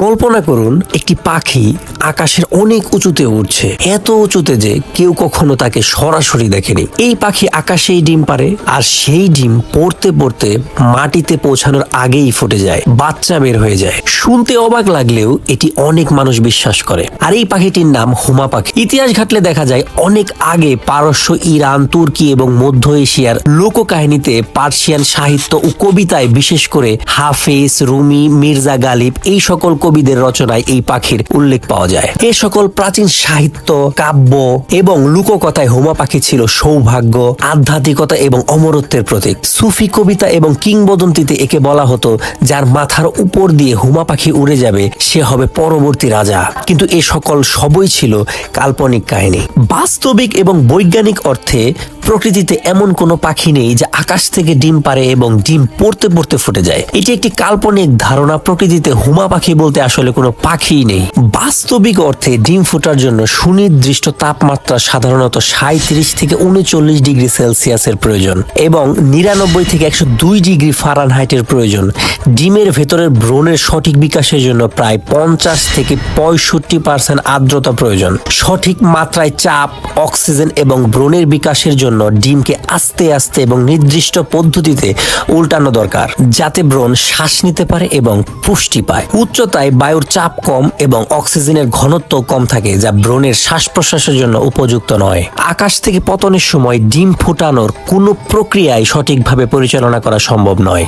কল্পনা করুন একটি পাখি আকাশের অনেক উঁচুতে উঠছে, এত উঁচুতে যে কেউ কখনো তাকে সরাসরি দেখেনি। এই পাখি আকাশেই ডিম পারে, আর সেই ডিম পড়তে পড়তে মাটিতে পৌঁছানোর আগেই ফুটে যায়, বাচ্চা বের হয়ে যায়। শুনতে অবাক লাগলেও এটি অনেক মানুষ বিশ্বাস করে। আর এই পাখিটির নাম হুমা পাখি। ইতিহাস ঘাটলে দেখা যায় অনেক আগে পারস্য, ইরান, তুর্কি এবং মধ্য এশিয়ার লোককাহিনীতে, পার্সিয়ান সাহিত্য ও কবিতায়, বিশেষ করে হাফেজ, রুমি, মির্জা গালিব এই সকল কবিদের রচনায় এই পাখির উল্লেখ পাওয়া যায়। এ সকল প্রাচীন সাহিত্য, কাব্য এবং লোককথায় হুমা পাখি ছিল সৌভাগ্য, আধ্যাত্মিকতা এবং অমরত্বের প্রতীক। সুফি কবিতা এবং কিংবদন্তিতে একে বলা হতো যার মাথার উপর দিয়ে হুমা পাখি উড়ে যাবে সে হবে পরবর্তী রাজা। কিন্তু এ সকল সবই ছিল কাল্পনিক কাহিনী। বাস্তবিক এবং বৈজ্ঞানিক অর্থে প্রকৃতিতে এমন কোনো পাখি নেই যা আকাশ থেকে ডিম পারে এবং ডিম পড়তে পড়তে ফুটে যায়। এটি একটি কাল্পনিক ধারণা। প্রকৃতিতে হুমা পাখি বলতে আসলে কোনো পাখিই নেই। বাস্তবিক অর্থে ডিম ফোটার জন্য সুনির্দিষ্ট তাপমাত্রা সাধারণত 37 থেকে 39 ডিগ্রি সেলসিয়াসের প্রয়োজন এবং 99 থেকে 102 ডিগ্রি ফারেনহাইটের প্রয়োজন। ডিমের ভেতরের ভ্রূণের সঠিক বিকাশের জন্য প্রায় 50 থেকে 65% আর্দ্রতা প্রয়োজন। সঠিক মাত্রায় চাপ, অক্সিজেন এবং ভ্রূণের বিকাশের জন্য ডিমকে আস্তে আস্তে এবং নির্দিষ্ট পদ্ধতিতে উল্টানো দরকার, যাতে ভ্রূণ শ্বাস নিতে পারে এবং পুষ্টি পায়। উচ্চতায় বায়ুর চাপ কম এবং অক্সিজেনের ঘনত্ব কম থাকে, যা ভ্রূণের শ্বাস প্রশ্বাসের জন্য উপযুক্ত নয়। আকাশ থেকে পতনের সময় ডিম ফোটানোর কোনো প্রক্রিয়াই সঠিকভাবে পরিচালনা করা সম্ভব নয়।